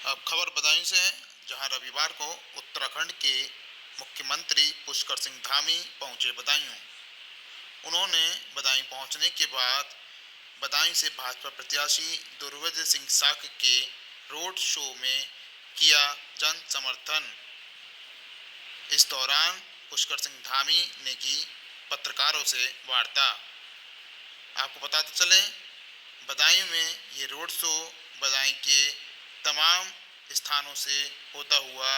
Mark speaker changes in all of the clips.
Speaker 1: अब खबर बदायूं से है, जहां रविवार को उत्तराखंड के मुख्यमंत्री पुष्कर सिंह धामी पहुंचे बदायूं। उन्होंने बदायूं पहुंचने के बाद बदायूं से भाजपा प्रत्याशी दुर्वेंद्र सिंह साक के रोड शो में किया जन समर्थन। इस दौरान पुष्कर सिंह धामी ने की पत्रकारों से वार्ता। आपको बताते चलें, बदायूं में ये रोड शो बदायूं के तमाम स्थानों से होता हुआ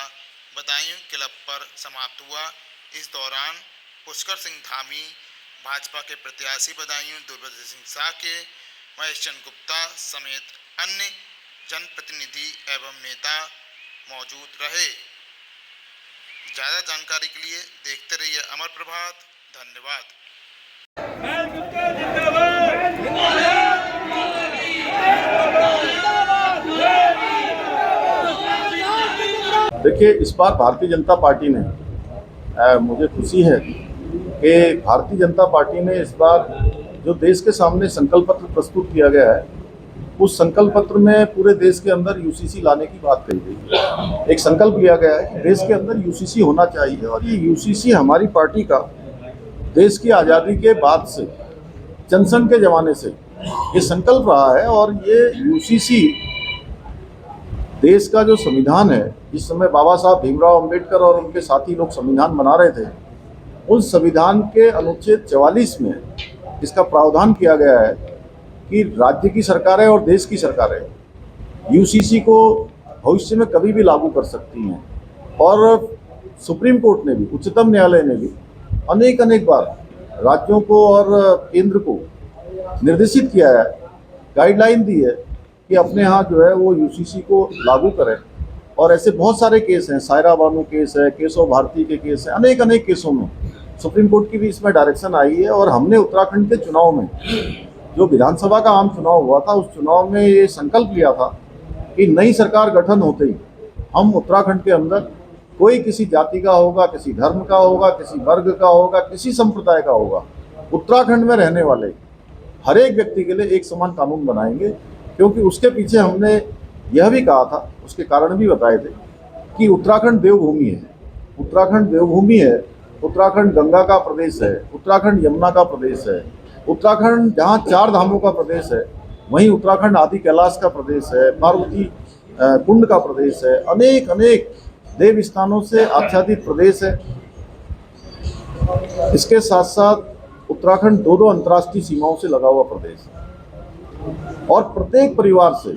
Speaker 1: बदायूं क्लब पर समाप्त हुआ। इस दौरान पुष्कर सिंह धामी, भाजपा के प्रत्याशी बदायूं दुर्वेंद्र सिंह साके, महेश चंद्र गुप्ता समेत अन्य जनप्रतिनिधि एवं नेता मौजूद रहे। ज़्यादा जानकारी के लिए देखते रहिए अमर प्रभात। धन्यवाद।
Speaker 2: देखिए, इस बार भारतीय जनता पार्टी ने मुझे खुशी है कि भारतीय जनता पार्टी ने इस बार जो देश के सामने संकल्प पत्र प्रस्तुत किया गया है, उस संकल्प पत्र में पूरे देश के अंदर यूसीसी लाने की बात कही गई है। एक संकल्प लिया गया है कि देश के अंदर यूसीसी होना चाहिए, और ये यूसीसी हमारी पार्टी का देश की आज़ादी के बाद से, जनसंघ के ज़माने से ये संकल्प रहा है। और ये यूसीसी देश का जो संविधान है, जिस समय बाबा साहब भीमराव अंबेडकर और उनके साथी लोग संविधान बना रहे थे, उस संविधान के अनुच्छेद 44 में इसका प्रावधान किया गया है कि राज्य की सरकारें और देश की सरकारें यूसीसी को भविष्य में कभी भी लागू कर सकती हैं। और सुप्रीम कोर्ट ने भी, उच्चतम न्यायालय ने भी अनेक बार राज्यों को और केंद्र को निर्देशित किया है, गाइडलाइन दी है कि अपने यहाँ जो है वो यूसीसी को लागू करें। और ऐसे बहुत सारे केस हैं, सायरा बानू केस है, केशव भारती के केस हैं, अनेक केसों में सुप्रीम कोर्ट की भी इसमें डायरेक्शन आई है। और हमने उत्तराखंड के चुनाव में, जो विधानसभा का आम चुनाव हुआ था, उस चुनाव में ये संकल्प लिया था कि नई सरकार गठन होते ही हम उत्तराखंड के अंदर, कोई किसी जाति का होगा, किसी धर्म का होगा, किसी वर्ग का होगा, किसी संप्रदाय का होगा, उत्तराखंड में रहने वाले हर एक व्यक्ति के लिए एक समान कानून बनाएंगे। क्योंकि उसके पीछे हमने यह भी कहा था, उसके कारण भी बताए थे कि उत्तराखंड देवभूमि है, उत्तराखंड देवभूमि है, उत्तराखंड गंगा का प्रदेश है, उत्तराखंड यमुना का प्रदेश है, उत्तराखंड जहाँ 4 धामों का प्रदेश है, वहीं उत्तराखंड आदि कैलाश का प्रदेश है, पार्वती कुंड का प्रदेश है, अनेक देव स्थानों से आच्छादित प्रदेश है। इसके साथ साथ उत्तराखंड 2 अंतर्राष्ट्रीय सीमाओं से लगा हुआ प्रदेश है। और प्रत्येक परिवार से,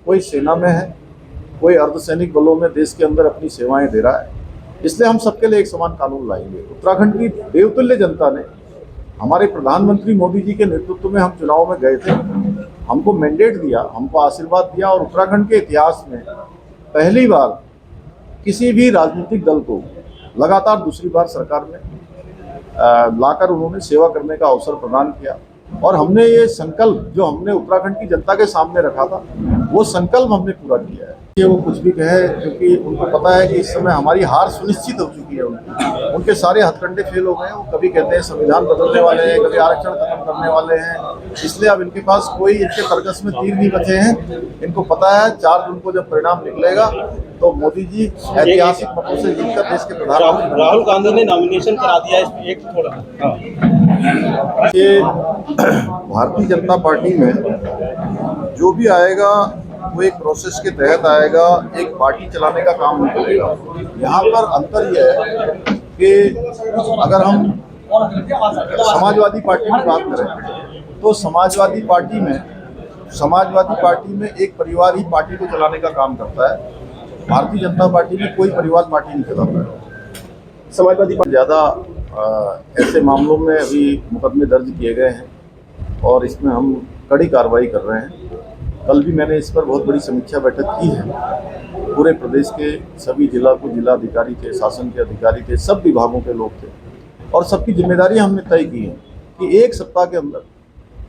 Speaker 2: कोई सेना में है, कोई अर्धसैनिक बलों में देश के अंदर अपनी सेवाएं दे रहा है। इसलिए हम सबके लिए एक समान कानून लाएंगे। उत्तराखंड की देवतुल्य जनता ने, हमारे प्रधानमंत्री मोदी जी के नेतृत्व में हम चुनाव में गए थे, हमको मैंडेट दिया, हमको आशीर्वाद दिया। और उत्तराखंड के इतिहास में पहली बार किसी भी राजनीतिक दल को लगातार दूसरी बार सरकार में लाकर उन्होंने सेवा करने का अवसर प्रदान किया। और हमने ये संकल्प जो हमने उत्तराखंड की जनता के सामने रखा था, वो संकल्प हमने पूरा किया है। ये वो कुछ भी कहे, क्योंकि उनको पता है कि इस समय हमारी हार सुनिश्चित हो चुकी है। उनके सारे हथकंडे फेल हो गए हैं। वो कभी कहते हैं संविधान बदलने वाले हैं, कभी आरक्षण खत्म करने वाले हैं। इसलिए अब इनके पास कोई, इनके तर्कस में तीर नहीं बचे हैं। इनको पता है 4 जून को जब परिणाम निकलेगा तो मोदी जी ऐतिहासिक मतों से जीतकर देश के प्रधानमंत्री।
Speaker 3: राहुल गांधी ने नॉमिनेशन करा दिया है। एक थोड़ा
Speaker 2: ये भारतीय जनता पार्टी में जो भी आएगा वो एक प्रोसेस के तहत आएगा, एक पार्टी चलाने का काम नहीं करेगा। यहाँ पर अंतर यह है कि अगर हम समाजवादी पार्टी की बात करें तो समाजवादी पार्टी में एक परिवार ही पार्टी को चलाने का काम करता है। भारतीय जनता पार्टी में कोई परिवार पार्टी नहीं चलाता है। समाजवादी पार्टी ज़्यादा ऐसे मामलों में अभी मुकदमे दर्ज किए गए हैं और इसमें हम कड़ी कार्रवाई कर रहे हैं। कल भी मैंने इस पर बहुत बड़ी समीक्षा बैठक की है। पूरे प्रदेश के सभी जिलाधिकारी थे, शासन के अधिकारी थे, सब विभागों के लोग थे और सबकी जिम्मेदारी हमने तय की है कि एक सप्ताह के अंदर,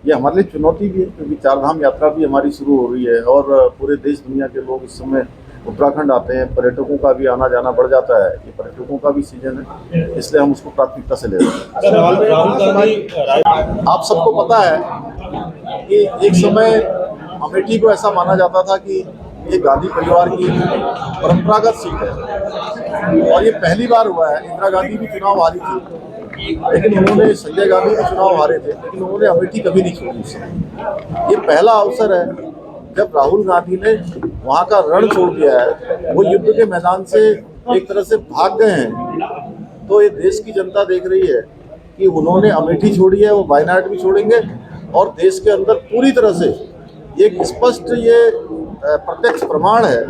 Speaker 2: ये हमारे लिए चुनौती भी है क्योंकि 4 धाम यात्रा भी हमारी शुरू हो रही है और पूरे देश दुनिया के लोग इस समय उत्तराखंड आते हैं। पर्यटकों का भी आना जाना बढ़ जाता है, ये पर्यटकों का भी सीजन है, इसलिए हम उसको प्राथमिकता से ले रहे हैं। आप सबको पता है कि एक समय अमेठी को ऐसा माना जाता था कि ये गांधी परिवार की परंपरागत सीट है और ये पहली बार हुआ है। इंदिरा गांधी भी चुनाव हारी थी, लेकिन उन्होंने, संजय गांधी भी चुनाव हारे थे, लेकिन उन्होंने अमेठी कभी नहीं छोड़ी उस समय। ये पहला अवसर है जब राहुल गांधी ने वहाँ का रण छोड़ दिया है, वो युद्ध के मैदान से एक तरह से भाग गए हैं। तो ये देश की जनता देख रही है कि उन्होंने अमेठी छोड़ी है, वो वायनाड भी छोड़ेंगे और देश के अंदर पूरी तरह से एक स्पष्ट ये प्रत्यक्ष प्रमाण है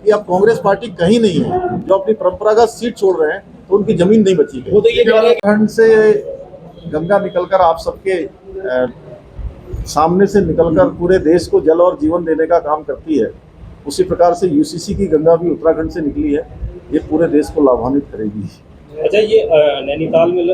Speaker 2: कि अब कांग्रेस पार्टी कहीं नहीं है। जो अपनी परंपरागत सीट छोड़ रहे हैं तो उनकी जमीन नहीं बची है।
Speaker 3: वो तो ये कह रहे हैं
Speaker 2: उत्तराखंड से गंगा निकलकर आप सबके सामने से निकलकर पूरे देश को जल और जीवन देने का काम करती है, उसी प्रकार से यूसीसी की गंगा भी उत्तराखंड से निकली है। ये पूरे देश को लाभान्वित करेगी।
Speaker 3: अच्छा, ये नैनीताल में